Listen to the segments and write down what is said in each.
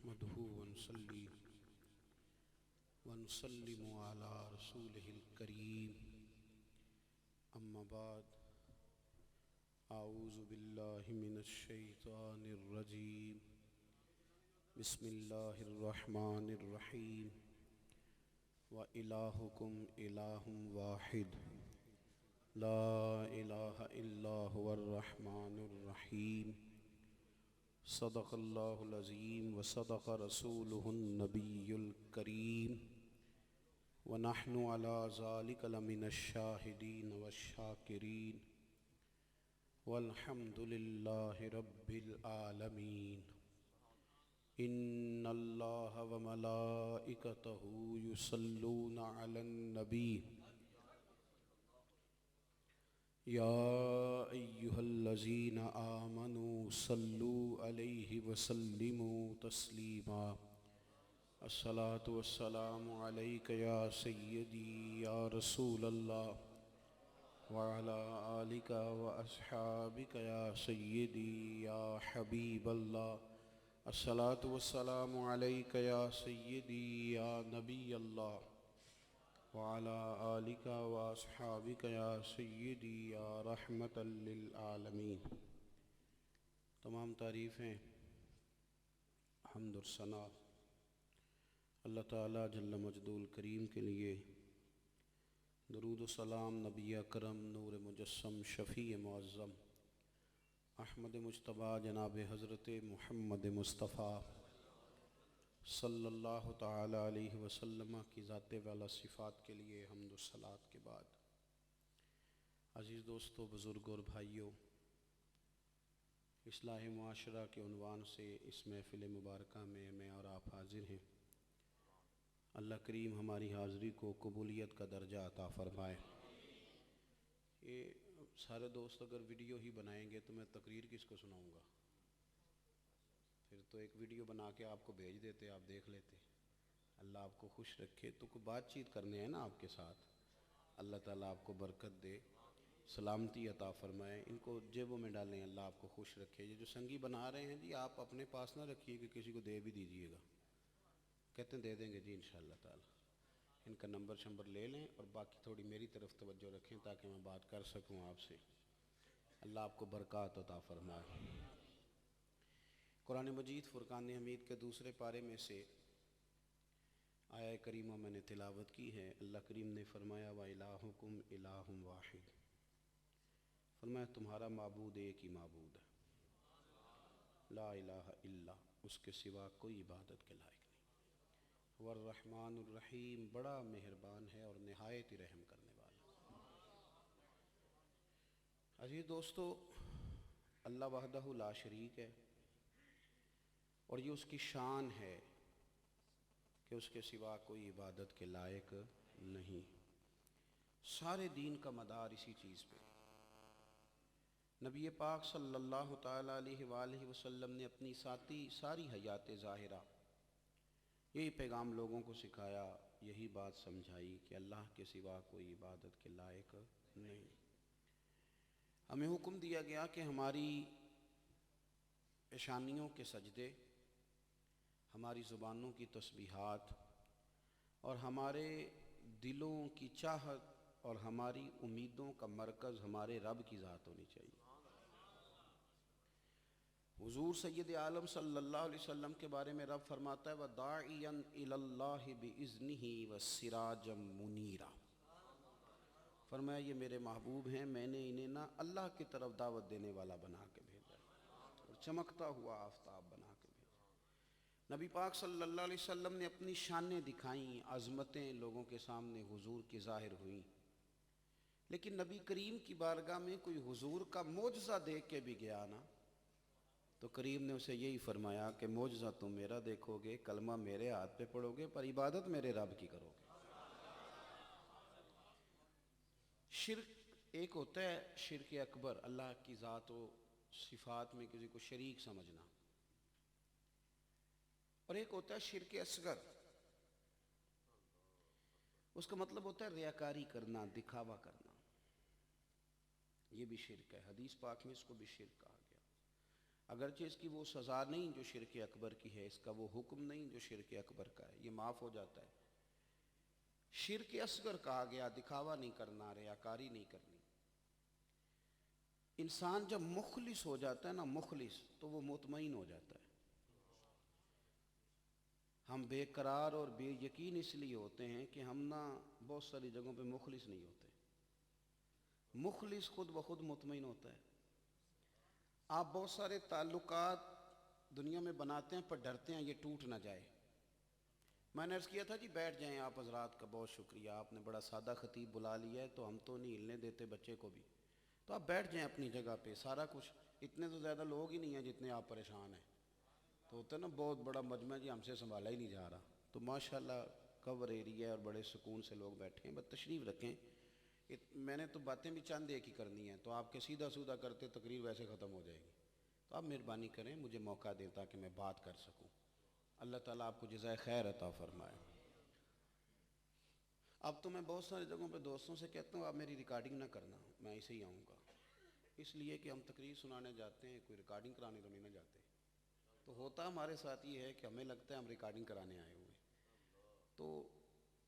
نحمده ونصلي ونسلم على رسوله الكريم أما بعد أعوذ بالله من الشيطان الرجيم بسم الله الرحمن الرحيم وإلهكم إله واحد لا إله إلا هو الرحمن الرحيم صدق الله العظيم وصدق رسوله النبي الكريم ونحن على ذلك لمن الشاهدين والشاكرين والحمد لله رب العالمين إن الله وملائكته يصلون على النبي يا أيها الذين آمنوا صلوا عليه وسلموا تسليما الصلاة والسلام عليك يا سيدي يا رسول الله وعلى آلك وأصحابك يا سيدي يا حبيب الله الصلاة والسلام عليك يا سيدي يا نبي الله وعلى آلك وأصحابك يا سيدي يا رحمة للعالمين. تمام تعریفیں حمد و ثنا اللہ تعالیٰ جل مجدہ الکریم کے لیے، درود و سلام نبی اکرم نور مجسم شفیع معظم احمد مجتبیٰ جناب حضرت محمد مصطفیٰ صلی اللہ تعالی علیہ وسلم کی ذات والا صفات کے لیے حمد و صلات کے بعد، عزیز دوستو، بزرگوں اور بھائیوں، اصلاح معاشرہ کے عنوان سے اس محفل مبارکہ میں اور آپ حاضر ہیں۔ اللہ کریم ہماری حاضری کو قبولیت کا درجہ عطا فرمائے۔ یہ سارے دوست اگر ویڈیو ہی بنائیں گے تو میں تقریر کس کو سناؤں گا؟ پھر تو ایک ویڈیو بنا کے آپ کو بھیج دیتے، آپ دیکھ لیتے۔ اللہ آپ کو خوش رکھے۔ تو کوئی بات چیت کرنے ہیں نا آپ کے ساتھ، اللہ تعالیٰ آپ کو برکت دے، سلامتی عطا فرمائے۔ ان کو جیبوں میں ڈالیں، اللہ آپ کو خوش رکھے۔ یہ جو سنگی بنا رہے ہیں جی، آپ اپنے پاس نہ رکھیے کہ کسی کو دے بھی دیجئے گا۔ کہتے ہیں دے دیں گے جی انشاءاللہ تعالیٰ۔ ان کا نمبر شمبر لے لیں اور باقی تھوڑی میری طرف توجہ رکھیں تاکہ میں بات کر سکوں آپ سے۔ اللہ آپ کو برکات عطا فرمائے۔ قرآن مجید فرقان حمید کے دوسرے پارے میں سے آیہ کریمہ میں نے تلاوت کی ہے۔ اللہ کریم نے فرمایا وَإِلَٰهُكُمْ إِلَٰهٌ وَاحِدٌ، فرمایا تمہارا معبود ایک ہی معبود ہے، لا الہ الا، اس کے سوا کوئی عبادت کے لائق نہیں۔ والرحمن الرحیم، بڑا مہربان ہے اور نہایت ہی رحم کرنے والا۔ عزیز دوستو، اللہ وحدہ لا شریک ہے، اور یہ اس کی شان ہے کہ اس کے سوا کوئی عبادت کے لائق نہیں۔ سارے دین کا مدار اسی چیز پہ۔ نبی پاک صلی اللہ تعالیٰ علیہ وآلہ وسلم نے اپنی ساری حیات ظاہرہ یہی پیغام لوگوں کو سکھایا، یہی بات سمجھائی کہ اللہ کے سوا کوئی عبادت کے لائق نہیں۔ ہمیں حکم دیا گیا کہ ہماری پیشانیوں کے سجدے، ہماری زبانوں کی تسبیحات اور ہمارے دلوں کی چاہت اور ہماری امیدوں کا مرکز ہمارے رب کی ذات ہونی چاہیے۔ حضور سید عالم صلی اللہ علیہ وسلم کے بارے میں رب فرماتا ہے وَدَاعِيًا إِلَى اللَّهِ بِإِذْنِهِ وَسِرَاجًا مُنِيرًا، فرمایا یہ میرے محبوب ہیں، میں نے انہیں نہ اللہ کی طرف دعوت دینے والا بنا کے بھیجا اور چمکتا ہوا آفتاب بنا کے بھیجا۔ نبی پاک صلی اللہ علیہ وسلم نے اپنی شانیں دکھائیں، عظمتیں لوگوں کے سامنے حضور کی ظاہر ہوئیں، لیکن نبی کریم کی بارگاہ میں کوئی حضور کا معجزہ دیکھ کے بھی گیا نا تو کریم نے اسے یہی فرمایا کہ معجزہ تم میرا دیکھو گے، کلمہ میرے ہاتھ پہ پڑھو گے، پر عبادت میرے رب کی کرو گے۔ شرک ایک ہوتا ہے شرک اکبر، اللہ کی ذات و صفات میں کسی کو شریک سمجھنا، اور ایک ہوتا ہے شرک اصغر، اس کا مطلب ہوتا ہے ریاکاری کرنا، دکھاوا کرنا، یہ بھی شرک ہے۔ حدیث پاک میں اس کو بھی شرک کہا گیا۔ اگرچہ اس کی وہ سزا نہیں جو شرک اکبر کی ہے، اس کا وہ حکم نہیں جو شرک اکبر کا ہے، یہ معاف ہو جاتا ہے۔ شرک اصغر کہا گیا، دکھاوا نہیں کرنا، ریاکاری نہیں کرنی۔ انسان جب مخلص ہو جاتا ہے نا، مخلص، تو وہ مطمئن ہو جاتا ہے۔ ہم بے قرار اور بے یقین اس لیے ہوتے ہیں کہ ہم نا بہت ساری جگہوں پہ مخلص نہیں ہوتے۔ مخلص خود بخود مطمئن ہوتا ہے۔ آپ بہت سارے تعلقات دنیا میں بناتے ہیں پر ڈرتے ہیں یہ ٹوٹ نہ جائے۔ میں نے عرض کیا تھا جی بیٹھ جائیں آپ حضرات کا بہت شکریہ، آپ نے بڑا سادہ خطیب بلا لیا ہے تو ہم تو نہیں ہلنے دیتے بچے کو بھی، تو آپ بیٹھ جائیں اپنی جگہ پہ، سارا کچھ، اتنے تو زیادہ لوگ ہی نہیں ہیں جتنے آپ پریشان ہیں۔ تو ہوتا ہے نا بہت بڑا مجمع جی ہم سے سنبھالا ہی نہیں جا رہا، تو ماشاءاللہ کور ایریا ہے اور بڑے سکون سے لوگ بیٹھے ہیں، بس تشریف رکھیں۔ میں نے تو باتیں بھی چند ایک ہی کرنی ہیں، تو آپ کے سیدھا سودھا کرتے تقریر ویسے ختم ہو جائے گی، تو آپ مہربانی کریں مجھے موقع دیں تاکہ میں بات کر سکوں۔ اللہ تعالیٰ آپ کو جزائے خیر عطا فرمائے۔ اب تو میں بہت ساری جگہوں پہ دوستوں سے کہتا ہوں آپ میری ریکارڈنگ نہ کرنا، میں ایسے ہی آؤں گا، اس لیے کہ ہم تقریر سنانے جاتے ہیں، کوئی ریکارڈنگ کرانے تو نہیں نہ جاتے۔ تو ہوتا ہمارے ساتھ یہ ہے کہ ہمیں لگتا ہے ہم ریکارڈنگ کرانے آئے ہوئے، تو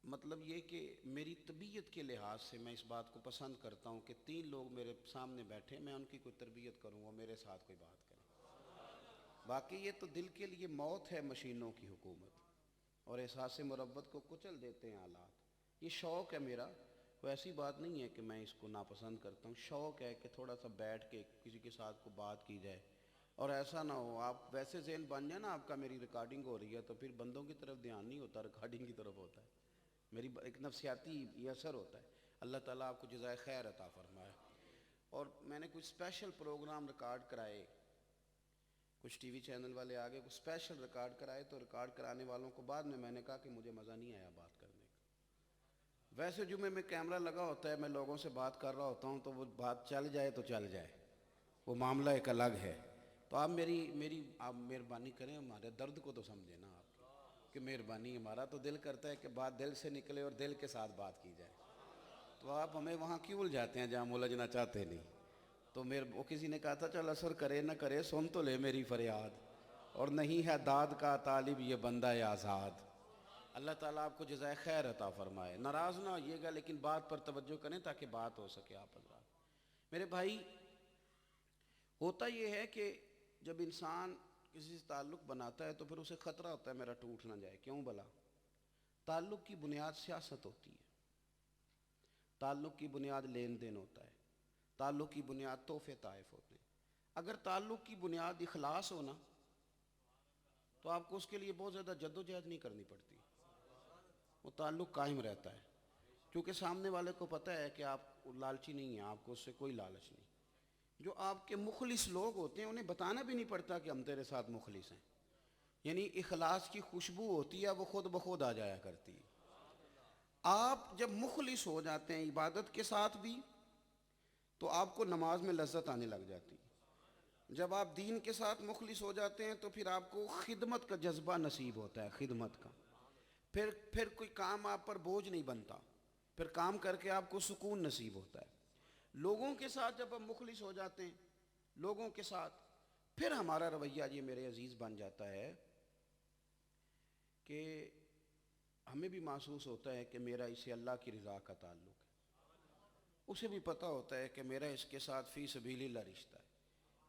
مطلب یہ کہ میری طبیعت کے لحاظ سے میں اس بات کو پسند کرتا ہوں کہ 3 لوگ میرے سامنے بیٹھے، میں ان کی کوئی تربیت کروں، وہ میرے ساتھ کوئی بات کریں۔ باقی یہ تو دل کے لیے موت ہے مشینوں کی حکومت، اور احساس مروت کو کچل دیتے ہیں آلات۔ یہ شوق ہے میرا، کوئی ایسی بات نہیں ہے کہ میں اس کو ناپسند کرتا ہوں، شوق ہے کہ تھوڑا سا بیٹھ کے کسی کے ساتھ کو بات کی جائے، اور ایسا نہ ہو آپ ویسے ذہن بن جائے نا آپ کا میری ریکارڈنگ ہو رہی ہے تو پھر بندوں کی طرف دھیان نہیں ہوتا، ریکارڈنگ کی طرف ہوتا ہے، میری ایک نفسیاتی یہ اثر ہوتا ہے۔ اللہ تعالیٰ آپ کو جزائے خیر عطا فرمائے۔ اور میں نے کچھ اسپیشل پروگرام ریکارڈ کرائے، کچھ ٹی وی چینل والے آگے کچھ اسپیشل ریکارڈ کرائے، تو ریکارڈ کرانے والوں کو بعد میں نے کہا کہ مجھے مزہ نہیں آیا بات کرنے کا۔ ویسے جمعے میں کیمرہ لگا ہوتا ہے، میں لوگوں سے بات کر رہا ہوتا ہوں تو وہ بات چل جائے تو چل جائے، وہ معاملہ ایک الگ ہے۔ تو آپ میری آپ مہربانی کریں، ہمارے درد کو تو سمجھیں نا آپ کہ مہربانی، ہمارا تو دل کرتا ہے کہ بات دل سے نکلے اور دل کے ساتھ بات کی جائے، تو آپ ہمیں وہاں کیوں الجھاتے ہیں جہاں الجھنا چاہتے نہیں۔ تو وہ کسی نے کہا تھا چل اثر کرے نہ کرے سن تو لے میری فریاد، اور نہیں ہے داد کا طالب یہ بندہ آزاد۔ اللہ تعالیٰ آپ کو جزائے خیر عطا فرمائے۔ ناراض نہ ہوئیے گا لیکن بات پر توجہ کریں تاکہ بات ہو سکے۔ آپ حضرات میرے بھائی، ہوتا یہ ہے کہ جب انسان کسی سے تعلق بناتا ہے تو پھر اسے خطرہ ہوتا ہے میرا ٹوٹ نہ جائے۔ کیوں بھلا؟ تعلق کی بنیاد سیاست ہوتی ہے، تعلق کی بنیاد لین دین ہوتا ہے، تعلق کی بنیاد تحفے طائف ہوتے ہیں۔ اگر تعلق کی بنیاد اخلاص ہونا تو آپ کو اس کے لیے بہت زیادہ جدوجہد نہیں کرنی پڑتی، وہ تعلق قائم رہتا ہے، کیونکہ سامنے والے کو پتہ ہے کہ آپ لالچی نہیں ہیں، آپ کو اس سے کوئی لالچ نہیں۔ جو آپ کے مخلص لوگ ہوتے ہیں انہیں بتانا بھی نہیں پڑتا کہ ہم تیرے ساتھ مخلص ہیں، یعنی اخلاص کی خوشبو ہوتی ہے وہ خود بخود آ جایا کرتی ہے۔ آپ جب مخلص ہو جاتے ہیں عبادت کے ساتھ بھی تو آپ کو نماز میں لذت آنے لگ جاتی ہے۔ جب آپ دین کے ساتھ مخلص ہو جاتے ہیں تو پھر آپ کو خدمت کا جذبہ نصیب ہوتا ہے، خدمت کا، پھر کوئی کام آپ پر بوجھ نہیں بنتا، پھر کام کر کے آپ کو سکون نصیب ہوتا ہے۔ لوگوں کے ساتھ جب ہم مخلص ہو جاتے ہیں، لوگوں کے ساتھ، پھر ہمارا رویہ یہ میرے عزیز بن جاتا ہے کہ ہمیں بھی محسوس ہوتا ہے کہ میرا اسے اللہ کی رضا کا تعلق ہے، اسے بھی پتہ ہوتا ہے کہ میرا اس کے ساتھ فی سبیل اللہ رشتہ ہے۔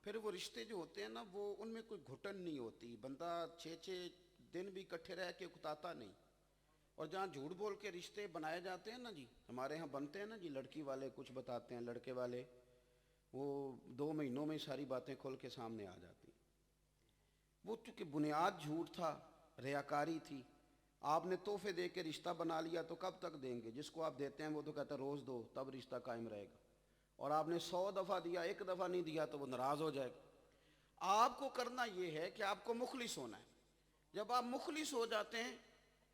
پھر وہ رشتے جو ہوتے ہیں نا وہ ان میں کوئی گھٹن نہیں ہوتی، بندہ 6 دن بھی اکٹھے رہ کے اکتاتا نہیں۔ اور جہاں جھوٹ بول کے رشتے بنائے جاتے ہیں نا جی، ہمارے ہاں بنتے ہیں نا جی، لڑکی والے کچھ بتاتے ہیں، لڑکے والے وہ 2 مہینوں میں ساری باتیں کھول کے سامنے آ جاتی ہیں۔ وہ چونکہ بنیاد جھوٹ تھا، ریاکاری تھی، آپ نے تحفے دے کے رشتہ بنا لیا تو کب تک دیں گے؟ جس کو آپ دیتے ہیں وہ تو کہتا ہے روز دو تب رشتہ قائم رہے گا، اور آپ نے 100 دفعہ دیا 1 دفعہ نہیں دیا تو وہ ناراض ہو جائے گا۔ آپ کو کرنا یہ ہے کہ آپ کو مخلص ہونا ہے۔ جب آپ مخلص ہو جاتے ہیں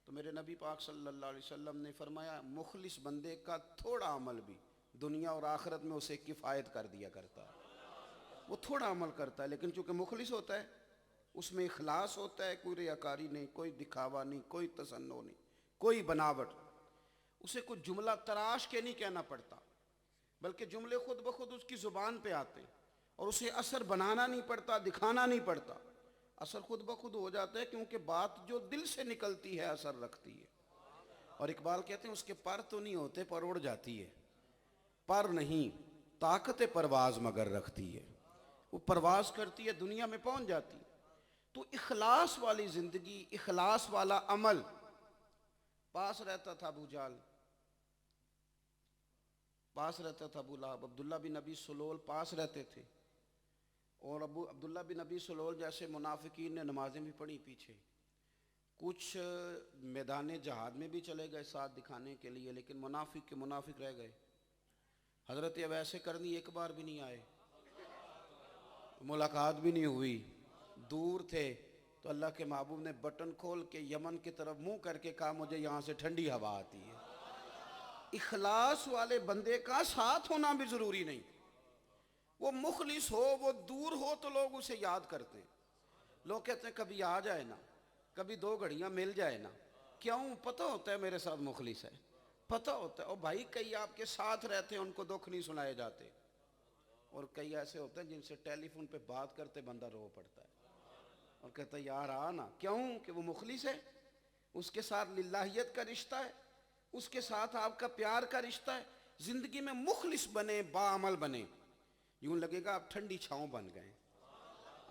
تو میرے نبی پاک صلی اللہ علیہ وسلم نے فرمایا مخلص بندے کا تھوڑا عمل بھی دنیا اور آخرت میں اسے کفایت کر دیا کرتا ہے۔ وہ تھوڑا عمل کرتا ہے لیکن چونکہ مخلص ہوتا ہے، اس میں اخلاص ہوتا ہے، کوئی ریاکاری نہیں، کوئی دکھاوا نہیں، کوئی تصنع نہیں، کوئی بناوٹ، اسے کوئی جملہ تراش کے نہیں کہنا پڑتا بلکہ جملے خود بخود اس کی زبان پہ آتے ہیں، اور اسے اثر بنانا نہیں پڑتا، دکھانا نہیں پڑتا، اثر خود بخود ہو جاتا ہے، کیونکہ بات جو دل سے نکلتی ہے اثر رکھتی ہے۔ اور اقبال کہتے ہیں اس کے پر تو نہیں ہوتے، پر اڑ جاتی ہے، پر نہیں، طاقت پرواز مگر رکھتی ہے، وہ پرواز کرتی ہے، دنیا میں پہنچ جاتی ہے۔ تو اخلاص والی زندگی، اخلاص والا عمل۔ پاس رہتا تھا ابو جہل، پاس رہتا تھا ابو لہب، عبداللہ بن ابی سلول پاس رہتے تھے، اور عبداللہ بن ابی سلول جیسے منافقین نے نمازیں بھی پڑھی پیچھے، کچھ میدان جہاد میں بھی چلے گئے ساتھ دکھانے کے لیے، لیکن منافق کے منافق رہ گئے۔ حضرت اویس کرنی ایک بار بھی نہیں آئے، ملاقات بھی نہیں ہوئی، دور تھے، تو اللہ کے محبوب نے بٹن کھول کے یمن کی طرف منہ کر کے کہا مجھے یہاں سے ٹھنڈی ہوا آتی ہے۔ اخلاص والے بندے کا ساتھ ہونا بھی ضروری نہیں، وہ مخلص ہو، وہ دور ہو تو لوگ اسے یاد کرتے ہیں، لوگ کہتے ہیں کبھی آ جائے نا، کبھی 2 گھڑیاں مل جائے نا، کیوں؟ پتہ ہوتا ہے میرے ساتھ مخلص ہے، پتہ ہوتا ہے۔ اور بھائی کئی آپ کے ساتھ رہتے ہیں ان کو دکھ نہیں سنائے جاتے، اور کئی ایسے ہوتے ہیں جن سے ٹیلی فون پہ بات کرتے بندہ رو پڑتا ہے اور کہتا ہے یار آ نا، کیوں؟ کہ وہ مخلص ہے، اس کے ساتھ للہیت کا رشتہ ہے، اس کے ساتھ آپ کا پیار کا رشتہ ہے۔ زندگی میں مخلص بنے، باعمل بنے، یوں لگے گا آپ ٹھنڈی چھاؤں بن گئے،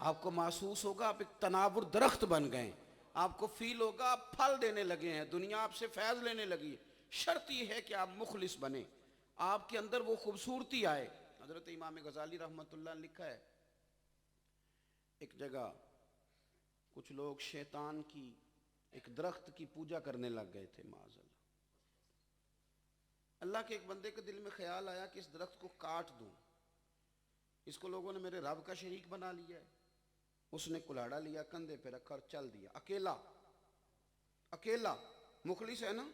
آپ کو محسوس ہوگا آپ ایک تناور درخت بن گئے، آپ کو فیل ہوگا آپ پھل دینے لگے ہیں، دنیا آپ سے فیض لینے لگی ہے۔ شرط یہ ہے کہ آپ مخلص بنے، آپ کے اندر وہ خوبصورتی آئے۔ حضرت امام غزالی رحمۃ اللہ نے لکھا ہے، ایک جگہ کچھ لوگ شیطان کی ایک درخت کی پوجا کرنے لگ گئے تھے، معاذ اللہ۔ اللہ کے ایک بندے کے دل میں خیال آیا کہ اس درخت کو کاٹ دوں، اس کو لوگوں نے میرے رب کا شریک بنا لیا ہے۔ اس نے کلاڑا لیا، کندھے پہ رکھا اور چل دیا، اکیلا اکیلا۔ مخلص ہے نا،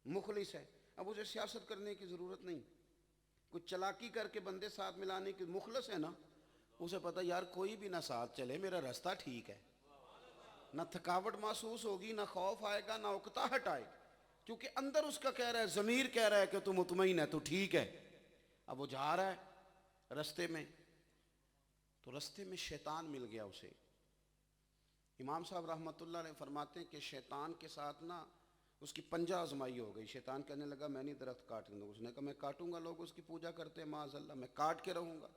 مخلص ہے، اب اسے سیاست کرنے کی ضرورت نہیں، کچھ چلاکی کر کے بندے ساتھ ملانے کی، مخلص ہے نا، اسے پتہ یار کوئی بھی نہ ساتھ چلے میرا راستہ ٹھیک ہے، نہ تھکاوٹ محسوس ہوگی، نہ خوف آئے گا، نہ اکتاہٹ آئے گی، کیونکہ اندر اس کا کہہ رہا ہے، ضمیر کہہ رہا ہے کہ تو مطمئن ہے، تو ٹھیک ہے۔ اب وہ جا رہا ہے رستے میں، تو رستے میں شیطان مل گیا اسے۔ امام صاحب رحمۃ اللہ علیہ فرماتے ہیں کہ شیطان کے ساتھ نا اس کی پنجہ آزمائی ہو گئی۔ شیطان کہنے لگا میں نہیں درخت کاٹنے دوں، اس نے کہا میں کاٹوں گا، لوگ اس کی پوجا کرتے ہیں معاذ اللہ، میں کاٹ کے رہوں گا۔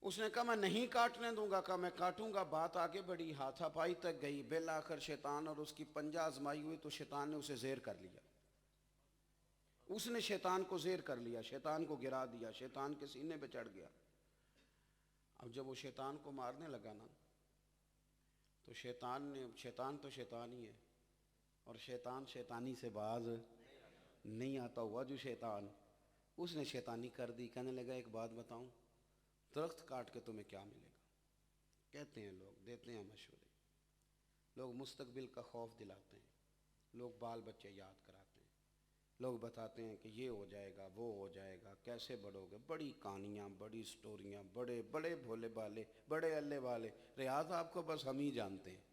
اس نے کہا میں نہیں کاٹنے دوں گا، کہا میں کاٹوں گا۔ بات آگے بڑھی، ہاتھا پائی تک گئی، بالآخر شیطان اور اس کی پنجہ آزمائی ہوئی تو شیطان نے اسے زیر کر لیا، اس نے شیطان کو زیر کر لیا، شیطان کو گرا دیا، شیطان کے سینے پہ چڑھ گیا۔ اب جب وہ شیطان کو مارنے لگا نا تو شیطان تو شیطان ہی ہے، اور شیطان شیطانی سے باز نہیں آتا ہوا جو شیطان، اس نے شیطانی کر دی۔ کہنے لگا ایک بات بتاؤں، درخت کاٹ کے تمہیں کیا ملے گا؟ کہتے ہیں لوگ، دیتے ہیں مشورے، لوگ مستقبل کا خوف دلاتے ہیں، لوگ بال بچے یاد کراتے ہیں، لوگ بتاتے ہیں کہ یہ ہو جائے گا، وہ ہو جائے گا، کیسے بڑھو گے، بڑی کہانیاں، بڑی سٹوریاں، بڑے بڑے بھولے بالے، بڑے اللہ والے، ریاض آپ کو بس ہم ہی جانتے ہیں۔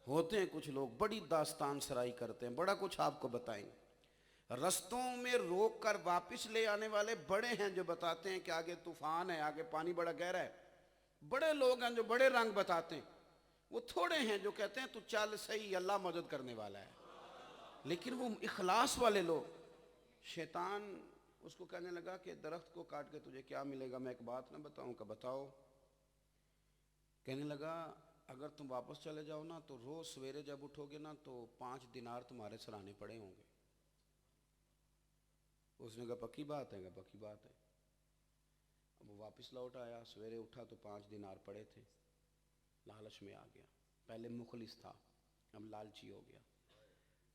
ہوتے ہیں کچھ لوگ بڑی داستان سرائی کرتے ہیں، بڑا کچھ آپ کو بتائیں گے۔ رستوں میں روک کر واپس لے آنے والے بڑے ہیں جو بتاتے ہیں کہ آگے طوفان ہے، آگے پانی بڑا گہرا ہے۔ بڑے لوگ ہیں جو بڑے رنگ بتاتے ہیں، وہ تھوڑے ہیں جو کہتے ہیں تو چل صحیح، اللہ مدد کرنے والا ہے۔ لیکن وہ اخلاص والے لوگ، شیطان اس کو کہنے لگا کہ درخت کو کاٹ کے تجھے کیا ملے گا، میں ایک بات نہ بتاؤں؟ کہ بتاؤ۔ کہنے لگا اگر تم واپس چلے جاؤ نا تو روز سویرے جب اٹھو گے نا تو 5 دینار تمہارے سرانے پڑے ہوں گے۔ اس نے کہا پکی بات ہے؟ کہا پکی بات ہے۔ اب وہ واپس لوٹ آیا، سویرے اٹھا تو 5 دینار پڑے تھے، لالچ میں آ گیا، پہلے مخلص تھا اب لالچی ہو گیا۔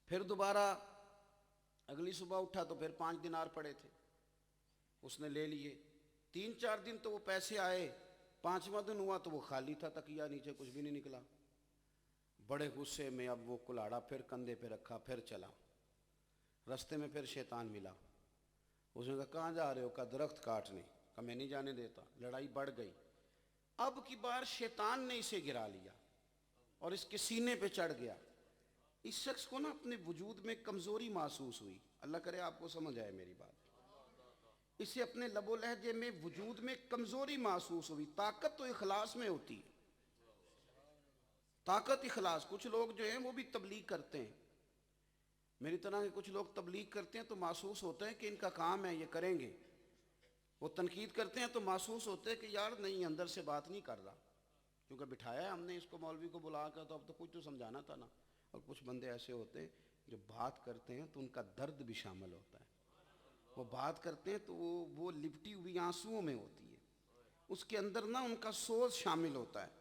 پھر دوبارہ اگلی صبح اٹھا تو پھر 5 دینار پڑے تھے، اس نے لے لیے۔ 3-4 دن تو وہ پیسے آئے، 5واں دن ہوا تو وہ خالی تھا، تکیہ نیچے کچھ بھی نہیں نکلا۔ بڑے غصے میں اب وہ کلاڑا پھر کندھے پہ رکھا، پھر چلا۔ رستے میں پھر شیطان ملا، اس نے کہا کہاں جا رہے ہو؟ کہا درخت کاٹنے۔ کہا میں نہیں جانے دیتا۔ لڑائی بڑھ گئی، اب کی بار شیطان نے اسے گرا لیا اور اس کے سینے پہ چڑھ گیا۔ اس شخص کو نا اپنے وجود میں کمزوری محسوس ہوئی، اللہ کرے آپ کو سمجھ آئے میری بات۔ اسے اپنے لب و لہجے میں وجود میں کمزوری محسوس ہوئی. طاقت تو اخلاص میں ہوتی ہے, طاقت اخلاص. کچھ لوگ جو ہیں وہ بھی تبلیغ کرتے ہیں, میری طرح کے کچھ لوگ تبلیغ کرتے ہیں تو محسوس ہوتا ہے کہ ان کا کام ہے, یہ کریں گے. وہ تنقید کرتے ہیں تو محسوس ہوتا ہے کہ یار نہیں, اندر سے بات نہیں کر رہا, کیونکہ بٹھایا ہے ہم نے اس کو مولوی کو بلا کر, تو اب تو کچھ تو سمجھانا تھا نا. اور کچھ بندے ایسے ہوتے ہیں جو بات کرتے ہیں تو ان کا درد بھی شامل ہوتا ہے. وہ بات کرتے ہیں تو وہ لپٹی ہوئی آنسوؤں میں ہوتی ہے, اس کے اندر نا ان کا سوز شامل ہوتا ہے.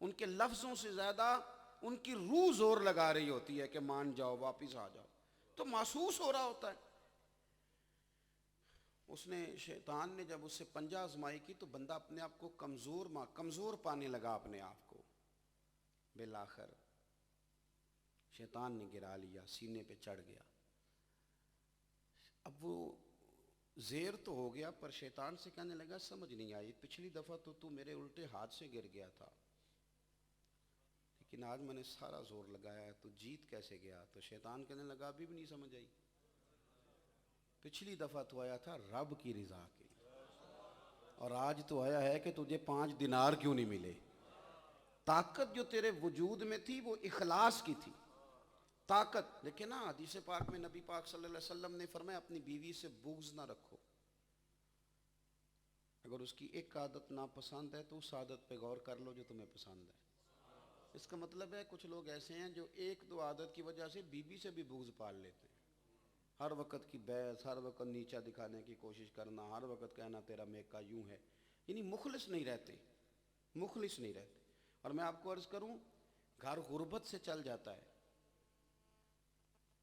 ان کے لفظوں سے زیادہ ان کی روح زور لگا رہی ہوتی ہے کہ مان جاؤ, واپس آ جاؤ, تو محسوس ہو رہا ہوتا ہے. اس نے, شیطان نے جب اس سے پنجہ آزمائی کی تو بندہ اپنے آپ کو کمزور پانے لگا اپنے آپ کو. بالآخر شیطان نے گرا لیا, سینے پہ چڑھ گیا. اب وہ زیر تو ہو گیا, پر شیطان سے کہنے لگا سمجھ نہیں آئی, پچھلی دفعہ تو میرے الٹے ہاتھ سے گر گیا تھا, لیکن آج میں نے سارا زور لگایا تو جیت کیسے گیا؟ تو شیطان کہنے لگا ابھی بھی نہیں سمجھ آئی. پچھلی دفعہ تو آیا تھا رب کی رضا کے لیے, اور آج تو آیا ہے کہ تجھے 5 دینار کیوں نہیں ملے. طاقت جو تیرے وجود میں تھی وہ اخلاص کی تھی. طاقت دیکھیں نا, حدیث پاک میں نبی پاک صلی اللہ علیہ وسلم نے فرمایا اپنی بیوی سے بغض نہ رکھو. اگر اس کی ایک عادت ناپسند ہے تو اس عادت پہ غور کر لو جو تمہیں پسند ہے. اس کا مطلب ہے کچھ لوگ ایسے ہیں جو 1-2 عادت کی وجہ سے بیوی سے بھی بغض پال لیتے ہیں. ہر وقت کی بحث, ہر وقت نیچا دکھانے کی کوشش کرنا, ہر وقت کہنا تیرا میکا یوں ہے, یعنی مخلص نہیں رہتے, مخلص نہیں رہتے. اور میں آپ کو عرض کروں, گھر غربت سے چل جاتا ہے,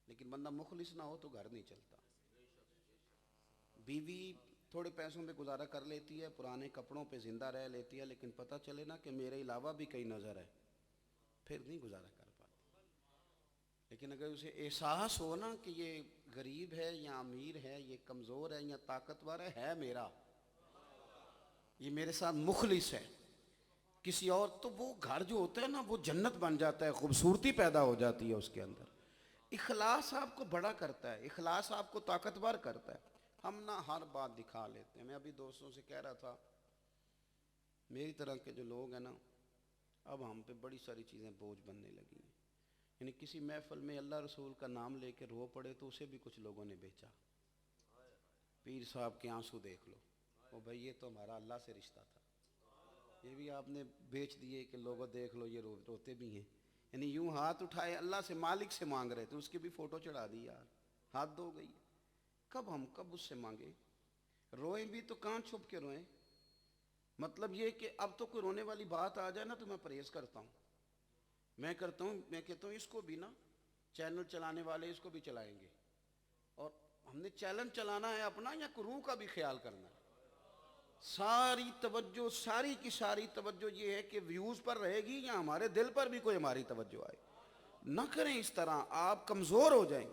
لیکن بندہ مخلص نہ ہو تو گھر نہیں چلتا. بیوی تھوڑے پیسوں پہ گزارا کر لیتی ہے, پرانے کپڑوں پہ زندہ رہ لیتی ہے, لیکن پتہ چلے نا کہ میرے علاوہ بھی کئی نظر ہے, پھر نہیں گزارا کر پاتی. لیکن اگر اسے احساس ہو نا کہ یہ غریب ہے یا امیر ہے, یہ کمزور ہے یا طاقتور ہے میرا, یہ میرے ساتھ مخلص ہے کسی اور, تو وہ گھر جو ہوتا ہے نا وہ جنت بن جاتا ہے, خوبصورتی پیدا ہو جاتی ہے اس کے اندر. اخلاص آپ کو بڑا کرتا ہے, اخلاص آپ کو طاقتور کرتا ہے. ہم نہ ہر بات دکھا لیتے ہیں. میں ابھی دوستوں سے کہہ رہا تھا, میری طرح کے جو لوگ ہیں نا, اب ہم پہ بڑی ساری چیزیں بوجھ بننے لگی ہیں. یعنی کسی محفل میں اللہ رسول کا نام لے کے رو پڑے تو اسے بھی کچھ لوگوں نے بیچا. پیر صاحب کے آنسو دیکھ لو, او بھائی یہ تو ہمارا اللہ سے رشتہ تھا, یہ بھی آپ نے بیچ دیے کہ لوگوں دیکھ لو یہ روتے بھی ہیں. یعنی یوں ہاتھ اٹھائے اللہ سے, مالک سے مانگ رہے تھے, اس کی بھی فوٹو چڑھا دی. یار ہاتھ دھو گئی, کب اس سے مانگے؟ روئیں بھی تو کہاں چھپ کے روئیں. مطلب یہ کہ اب تو کوئی رونے والی بات آ جائے نا تو میں پرہیز کرتا ہوں. میں کہتا ہوں اس کو بھی نا, چینل چلانے والے اس کو بھی چلائیں گے, اور ہم نے چینل چلانا ہے اپنا یا روح کا بھی خیال کرنا ہے. ساری توجہ, ساری کی ساری توجہ یہ ہے کہ ویوز پر رہے گی یا ہمارے دل پر بھی کوئی ہماری توجہ آئے. نہ کریں اس طرح, آپ کمزور ہو جائیں.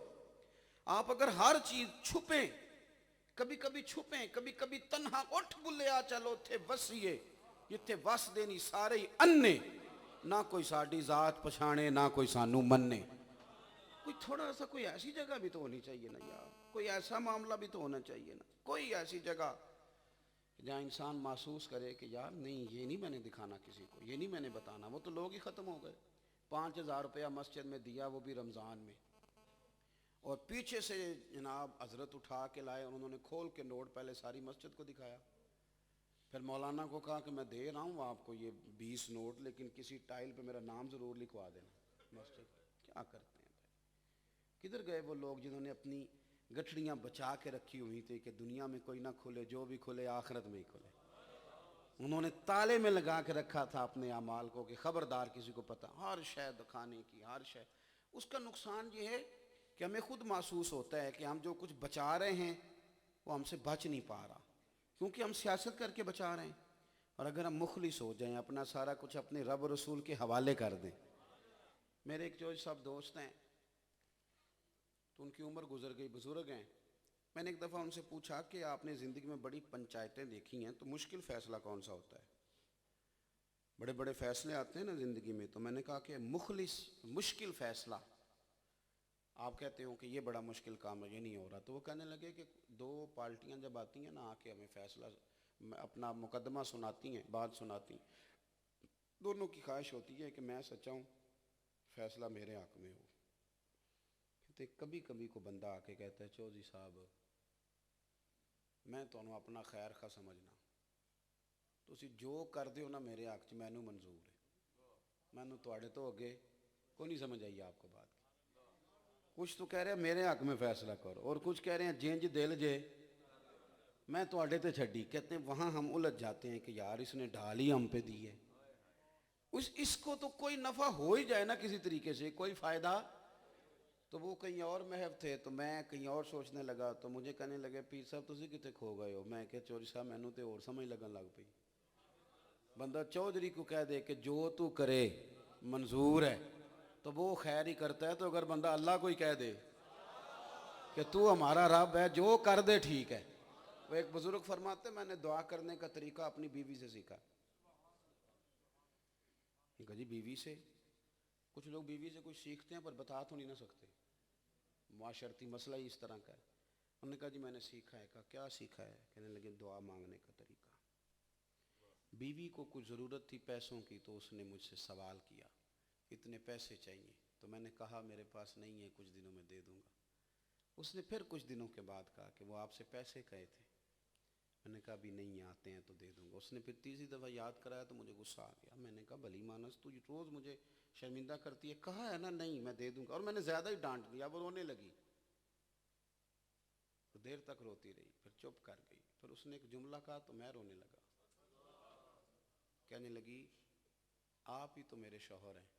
آپ اگر ہر چیز چھپیں, کبھی کبھی چھپیں, کبھی کبھی تنہا اٹھ بلیا چلو تھے وسیے جتھے وس دینی سارے ہی انے, نہ کوئی ساڈی ذات پچھانے نہ کوئی سانو مننے. کوئی تھوڑا سا کوئی ایسی جگہ بھی تو ہونی چاہیے نا یار, کوئی ایسا معاملہ بھی تو ہونا چاہیے نا, کوئی ایسی جگہ جہاں انسان محسوس کرے کہ یار نہیں, یہ نہیں میں نے دکھانا کسی کو, یہ نہیں میں نے بتانا. وہ تو لوگ ہی ختم ہو گئے. 5,000 روپیہ مسجد میں دیا, وہ بھی رمضان میں, اور پیچھے سے جناب حضرت اٹھا کے لائے, اور انہوں نے کھول کے نوٹ پہلے ساری مسجد کو دکھایا. پھر مولانا کو کہا کہ میں دے رہا ہوں آپ کو یہ 20 نوٹ, لیکن کسی ٹائل پہ میرا نام ضرور لکھوا دینا مسجد. کیا کرتے ہیں بھائی؟ کدھر گئے وہ لوگ جنہوں نے اپنی گٹھڑیاں بچا کے رکھی ہوئی تھی کہ دنیا میں کوئی نہ کھلے, جو بھی کھلے آخرت میں ہی کھلے. انہوں نے تالے میں لگا کے رکھا تھا اپنے اعمال کو کہ خبردار کسی کو پتہ, ہر شے دکھانے کی, ہر شے. اس کا نقصان یہ ہے کہ ہمیں خود محسوس ہوتا ہے کہ ہم جو کچھ بچا رہے ہیں وہ ہم سے بچ نہیں پا رہا, کیونکہ ہم سیاست کر کے بچا رہے ہیں. اور اگر ہم مخلص ہو جائیں, اپنا سارا کچھ اپنے رب رسول کے حوالے کر دیں. میرے ایک جو سب دوست ہیں تو ان کی عمر گزر گئی, بزرگ ہیں. میں نے ایک دفعہ ان سے پوچھا کہ آپ نے زندگی میں بڑی پنچایتیں دیکھی ہیں, تو مشکل فیصلہ کون سا ہوتا ہے؟ بڑے بڑے فیصلے آتے ہیں نا زندگی میں, تو میں نے کہا کہ مشکل فیصلہ آپ کہتے ہو کہ یہ بڑا مشکل کام ہے, یہ نہیں ہو رہا. تو وہ کہنے لگے کہ دو پارٹیاں جب آتی ہیں نا آ کے ہمیں فیصلہ اپنا مقدمہ سناتی ہیں، بات سناتی ہیں، دونوں کی خواہش ہوتی ہے کہ میں سچا ہوں، فیصلہ میرے حق میں ہو۔ تو کبھی کبھی کو بندہ آ کے کہتا ہے چودھری صاحب میں تمہیں اپنا خیر خواہ سمجھنا، تسی جو کر دیو نا میرے حق چ مینوں منظور ہے، مینوں تواڈے تو اگے کوئی نہیں سمجھ آئی آپ کو بات کی۔ کچھ تو کہہ رہے ہیں میرے حق میں فیصلہ کرو، اور کچھ کہہ رہے ہیں جینج دل جے میں تواڈے تے چھڈی۔ کہتے ہیں وہاں ہم الجھ جاتے ہیں کہ یار اس نے ڈھال ہی ہم پہ دی ہے، اس کو تو کوئی نفع ہو ہی جائے نا کسی طریقے سے، کوئی فائدہ۔ تو وہ کہیں اور محو تھے تو میں کہیں اور سوچنے لگا، تو مجھے کہنے لگے پیر صاحب تسی کتے کھو گئے ہو؟ میں کہ چودھری صاحب مینوں تے اور سمجھ لگن لگ پئی۔ بندہ چودھری کو کہہ دے کہ جو تو کرے منظور ہے تو وہ خیر ہی کرتا ہے، تو اگر بندہ اللہ کو ہی کہہ دے کہ تو ہمارا رب ہے جو کر دے ٹھیک ہے۔ وہ ایک بزرگ فرماتے میں نے دعا کرنے کا طریقہ اپنی بیوی سے سیکھا۔ کہا جی بیوی سے؟ کچھ لوگ بیوی سے کچھ سیکھتے ہیں پر بتا تو نہیں نہ سکتے، معاشرتی مسئلہ ہی اس طرح کا ہے۔ انہوں نے کہا جی میں نے سیکھا ہے۔ کہا کیا سیکھا ہے؟ کہنے لگے دعا مانگنے کا طریقہ۔ بیوی کو کچھ ضرورت تھی پیسوں کی تو اس نے مجھ سے سوال کیا اتنے پیسے چاہیے، تو میں نے کہا میرے پاس نہیں ہے، کچھ دنوں میں دے دوں گا۔ اس نے پھر کچھ دنوں کے بعد کہا کہ وہ آپ سے پیسے کہے تھے، میں نے کہا ابھی نہیں آتے ہیں تو دے دوں گا۔ اس نے پھر تیسری دفعہ یاد کرایا تو مجھے غصہ آ گیا، میں نے کہا بھلی مانس تو روز مجھے شرمندہ کرتی ہے، کہا ہے نا نہیں میں دے دوں گا، اور میں نے زیادہ ہی ڈانٹ دیا، وہ رونے لگی، تو دیر تک روتی رہی، پھر چپ کر گئی، پھر اس نے ایک جملہ کہا تو میں رونے لگا، کہنے لگی آپ ہی تو میرے شوہر ہیں،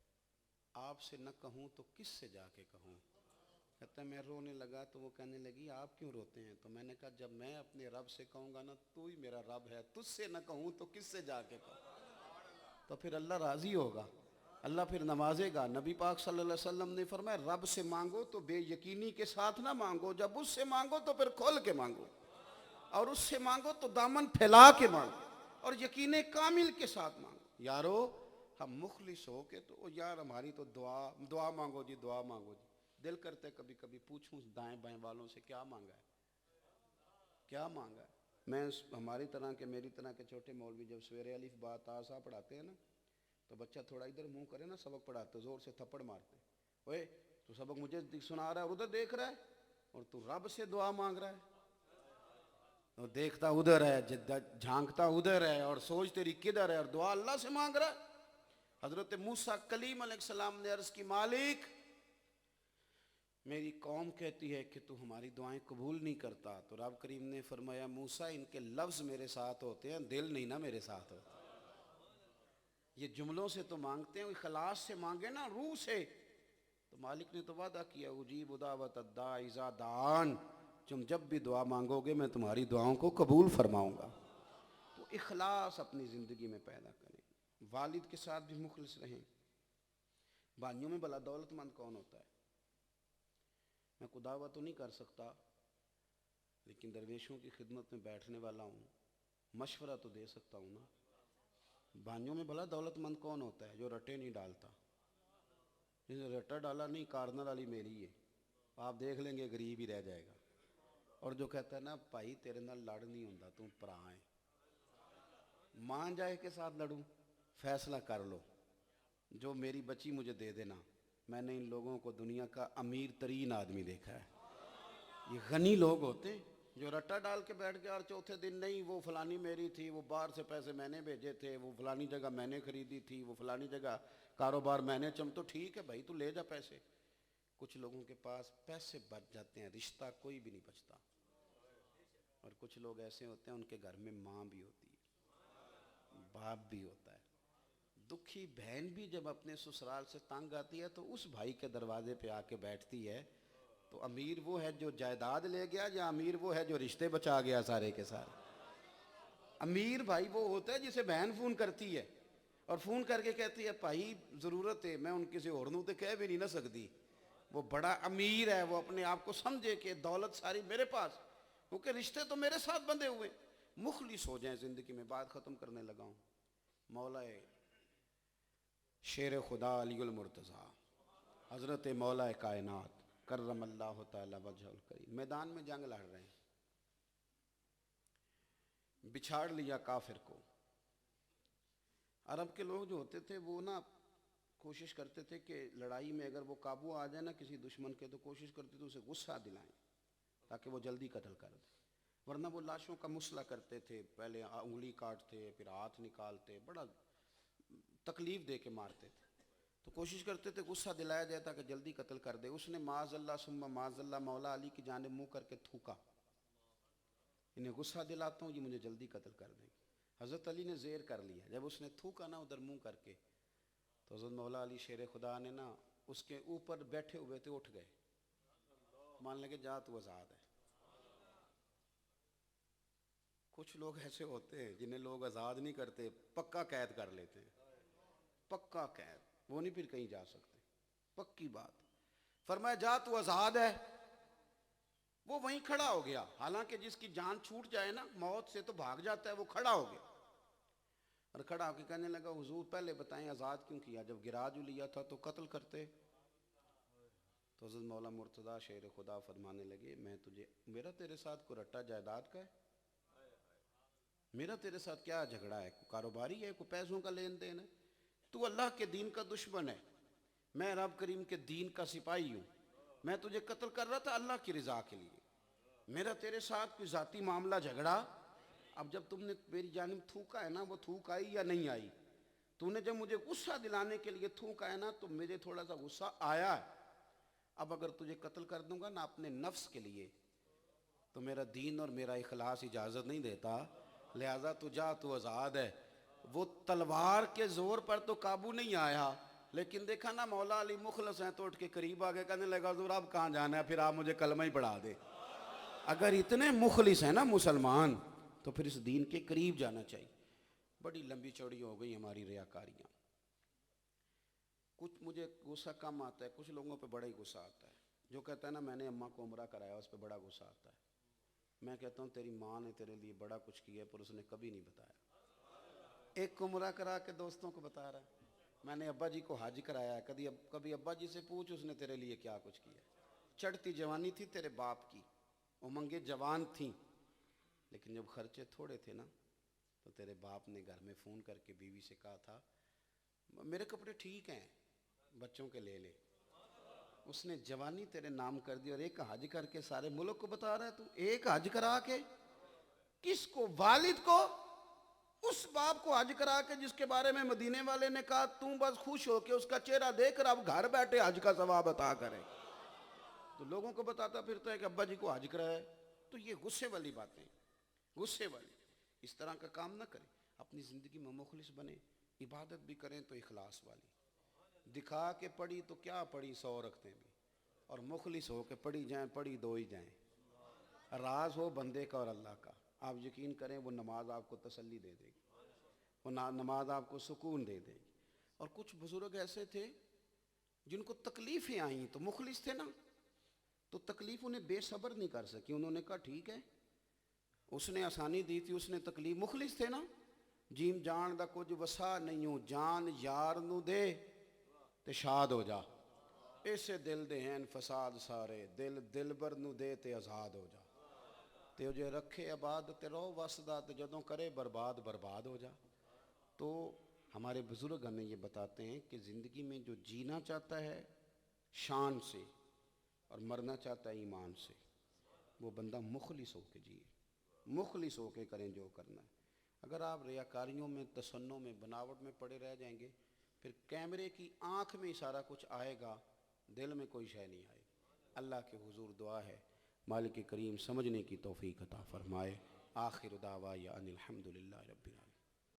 آپ سے نہ کہوں تو کس سے جا کے کہوں؟ کہتا ہے میں رونے لگا تو وہ کہنے لگی آپ کیوں روتے ہیں؟ تو میں نے کہا جب میں اپنے رب سے کہوں گا نا تو ہی میرا رب ہے، تجھ سے نہ کہوں تو کس سے جا کے کہوں؟ تو پھر اللہ راضی ہوگا، اللہ پھر نوازے گا۔ نبی پاک صلی اللہ علیہ وسلم نے فرمایا رب سے مانگو تو بے یقینی کے ساتھ نہ مانگو، جب اس سے مانگو تو پھر کھول کے مانگو، اور اس سے مانگو تو دامن پھیلا کے مانگو، اور یقین کامل کے ساتھ مانگو۔ یارو ہم مخلص ہو کے تو یار ہماری تو دعا مانگو جی، دعا مانگو جی، دل کرتے کبھی کبھی پوچھوں دائیں بائیں والوں سے کیا مانگا ہے، کیا مانگا ہے۔ میں ہماری طرح کے میری طرح کے چھوٹے مولوی جب سویرے الف با تا سا پڑھاتے ہیں نا تو بچہ تھوڑا ادھر منہ کرے نا سبق پڑھاتے زور سے تھپڑ مارتے، اوے تو سبق مجھے سنا رہا ہے اور ادھر دیکھ رہا ہے، اور تو رب سے دعا مانگ رہا ہے، اور دیکھتا ادھر ہے، جھانکتا ادھر ہے، اور سوچ تیری کدھر ہے، اور دعا اللہ سے مانگ رہا ہے۔ حضرت موسیٰ کلیم علیہ السلام نے عرض کی مالک میری قوم کہتی ہے کہ تو ہماری دعائیں قبول نہیں کرتا، تو رب کریم نے فرمایا موسیٰ ان کے لفظ میرے ساتھ ہوتے ہیں، دل نہیں نا میرے ساتھ ہوتا۔ یہ جملوں سے تو مانگتے ہیں، اخلاص سے مانگے نا روح سے، تو مالک نے تو وعدہ کیا اجیب دعوت الداع اذا دعان، تم جب بھی دعا مانگو گے میں تمہاری دعاؤں کو قبول فرماؤں گا۔ تو اخلاص اپنی زندگی میں پیدا کریں، والد کے ساتھ بھی مخلص رہیں۔ بانیوں میں بلا دولت مند کون ہوتا ہے؟ میں کو دعویٰ تو نہیں کر سکتا لیکن درویشوں کی خدمت میں بیٹھنے والا ہوں، مشورہ تو دے سکتا ہوں نا۔ بانیوں میں بھلا دولت مند کون ہوتا ہے؟ جو رٹے نہیں ڈالتا، جس نے رٹا ڈالا نہیں کارنر والی میری ہے، آپ دیکھ لیں گے غریب ہی رہ جائے گا، اور جو کہتا ہے نا بھائی تیرے نال لڑ نہیں ہوندا تم پرا ہے، ماں جائے کے ساتھ لڑوں، فیصلہ کر لو جو میری بچی مجھے دے دینا۔ میں نے ان لوگوں کو دنیا کا امیر ترین آدمی دیکھا ہے، یہ غنی لوگ ہوتے ہیں جو رٹا ڈال کے بیٹھ گیا، اور چوتھے دن نہیں وہ فلانی میری تھی، وہ باہر سے پیسے میں نے بھیجے تھے، وہ فلانی جگہ میں نے خریدی تھی، وہ فلانی جگہ کاروبار میں نے تو ٹھیک ہے بھائی تو لے جا پیسے۔ کچھ لوگوں کے پاس پیسے بچ جاتے ہیں، رشتہ کوئی بھی نہیں بچتا، اور کچھ لوگ ایسے ہوتے ہیں ان کے گھر میں ماں بھی ہوتی ہے، باپ بھی ہوتا ہے، دکھی بہن بھی جب اپنے سسرال سے تنگ آتی ہے تو اس بھائی کے دروازے پہ آ کے بیٹھتی ہے، تو امیر وہ ہے جو جائیداد لے گیا یا امیر وہ ہے جو رشتے بچا گیا سارے کے سارے؟ امیر بھائی وہ ہوتا ہے جسے بہن فون کرتی ہے اور فون کر کے کہتی ہے بھائی ضرورت ہے، میں ان کسی اور نوں تے کہہ بھی نہیں نہ سکتی، وہ بڑا امیر ہے، وہ اپنے آپ کو سمجھے کہ دولت ساری میرے پاس، کیونکہ رشتے تو میرے ساتھ بندھے ہوئے۔ مخلص ہو جائیں زندگی میں۔ بات ختم کرنے لگا ہوں۔ مولا شیر خدا علی المرتضیٰ حضرت مولا کائنات کرم اللہ تعالی وجہ الکریم میدان میں جنگ لڑ رہے ہیں، بچھاڑ لیا کافر کو۔ عرب کے لوگ جو ہوتے تھے وہ نا کوشش کرتے تھے کہ لڑائی میں اگر وہ قابو آ جائے نا کسی دشمن کے، تو کوشش کرتے تھے اسے غصہ دلائیں تاکہ وہ جلدی قتل کر دے، ورنہ وہ لاشوں کا مسئلہ کرتے تھے، پہلے انگلی کاٹتے پھر ہاتھ نکالتے، بڑا تکلیف دے کے مارتے تھے، تو کوشش کرتے تھے غصہ دلایا جائے تاکہ جلدی قتل کر دے۔ اس نے معاذ اللہ ثم معاذ اللہ مولا علی کی جانب منہ کر کے تھوکا، انہیں غصہ دلاتا ہوں یہ مجھے جلدی قتل کر دیں گے۔ حضرت علی نے زیر کر لیا، جب اس نے تھوکا نا ادھر منہ کر کے، تو حضرت مولا علی شیر خدا نے نا اس کے اوپر بیٹھے ہوئے تھے اٹھ گئے، مان لگے جا تو آزاد ہے۔ کچھ لوگ ایسے ہوتے ہیں جنہیں لوگ آزاد نہیں کرتے، پکا قید کر لیتے ہیں، پکا قید، وہ نہیں پھر کہیں جا سکتے، پکی بات۔ فرمایا جا تو آزاد ہے، وہ وہیں کھڑا ہو گیا، حالانکہ جس کی جان چھوٹ جائے نا موت سے تو بھاگ جاتا ہے، وہ کھڑا ہو گیا اور کھڑا ہو کے کہنے لگا حضور پہلے بتائیں آزاد کیوں کیا، جب گرا جو لیا تھا تو قتل کرتے۔ تو حضرت مولا مرتضیٰ شیر خدا فرمانے لگے میں تجھے، میرا تیرے ساتھ کوئی رٹا جائیداد کا ہے، میرا تیرے ساتھ کیا جھگڑا ہے، کوئی کاروباری ہے، کوئی پیسوں کا لین دین ہے، تو اللہ کے دین کا دشمن ہے، میں رب کریم کے دین کا سپاہی ہوں، میں تجھے قتل کر رہا تھا اللہ کی رضا کے لیے، میرا تیرے ساتھ کوئی ذاتی معاملہ جھگڑا۔ اب جب تم نے میری جانب تھوکا ہے نا، وہ تھوک آئی یا نہیں آئی، تو نے جب مجھے غصہ دلانے کے لیے تھوکا ہے نا تو مجھے تھوڑا سا غصہ آیا ہے، اب اگر تجھے قتل کر دوں گا نا اپنے نفس کے لیے تو میرا دین اور میرا اخلاص اجازت نہیں دیتا، لہذا تو جا تو آزاد ہے۔ وہ تلوار کے زور پر تو قابو نہیں آیا، لیکن دیکھا نا مولا علی مخلص ہیں تو اٹھ کے قریب آگے کہنے لگا حضور اب کہاں جانا ہے، پھر آپ مجھے کلمہ ہی پڑھا دے۔ اگر اتنے مخلص ہیں نا مسلمان تو پھر اس دین کے قریب جانا چاہیے۔ بڑی لمبی چوڑی ہو گئی ہماری ریاکاریاں، کچھ مجھے غصہ کم آتا ہے، کچھ لوگوں پہ بڑا ہی غصہ آتا ہے، جو کہتا ہے نا میں نے اماں کو عمرہ کرایا اس پہ بڑا غصہ آتا ہے، میں کہتا ہوں تیری ماں نے تیرے لیے بڑا کچھ کیا پر اس نے کبھی نہیں بتایا، ایک عمرہ کرا کے دوستوں کو بتا رہا ہے میں نے ابا جی کو حج کرایا ہے، کبھی ابا جی سے پوچھ اس نے تیرے لیے کیا کچھ کیا۔ چڑھتی جوانی تھی تیرے باپ کی، امنگیں جوان تھیں، لیکن جب خرچے تھوڑے تھے نا تو تیرے باپ نے گھر میں فون کر کے بیوی سے کہا تھا میرے کپڑے ٹھیک ہیں بچوں کے لے لے، اس نے جوانی تیرے نام کر دی اور ایک حج کر کے سارے ملک کو بتا رہا ہے تو ایک حج کرا کے کس کو، والد کو، اس باپ کو حج کرا کے جس کے بارے میں مدینے والے نے کہا تم بس خوش ہو کے اس کا چہرہ دیکھ کر اب گھر بیٹھے حج کا ثواب عطا کرے، تو لوگوں کو بتاتا پھرتا ہے کہ ابا جی کو حج کرایا ہے۔ تو یہ غصے والی باتیں، غصے والی، اس طرح کا کام نہ کریں، اپنی زندگی میں مخلص بنیں، عبادت بھی کریں تو اخلاص والی، دکھا کے پڑھی تو کیا پڑھی 100 رکھتے بھی، اور مخلص ہو کے پڑھی جائیں، پڑھی 2 ہی جائیں، راز ہو بندے کا اور اللہ کا، آپ یقین کریں وہ نماز آپ کو تسلی دے دے گی، وہ نماز آپ کو سکون دے دے گی۔ اور کچھ بزرگ ایسے تھے جن کو تکلیفیں آئیں تو مخلص تھے نا، تو تکلیف انہیں بے صبر نہیں کر سکی، انہوں نے کہا ٹھیک ہے اس نے آسانی دی تھی، اس نے تکلیف، مخلص تھے نا، جیم جان دا کچھ وسا نہیں ہوں، جان یار نو دے تے شاد ہو جا، ایسے دل دے ہیں فساد سارے، دل دلبر نو دے تے آزاد ہو جا، تے جو رکھے آباد تے رو وسدا تے جدوں کرے برباد برباد ہو جا۔ تو ہمارے بزرگ ہمیں یہ بتاتے ہیں کہ زندگی میں جو جینا چاہتا ہے شان سے اور مرنا چاہتا ہے ایمان سے، وہ بندہ مخلص ہو کے جیے، مخلص ہو کے کریں جو کرنا ہے۔ اگر آپ ریاکاریوں میں، تصنع میں، بناوٹ میں پڑے رہ جائیں گے، پھر کیمرے کی آنکھ میں سارا کچھ آئے گا، دل میں کوئی شے نہیں آئے گی۔ اللہ کے حضور دعا ہے مالک کریم سمجھنے کی توفیق عطا فرمائے۔ آخر دعوایا ان الحمدللہ رب العالمین۔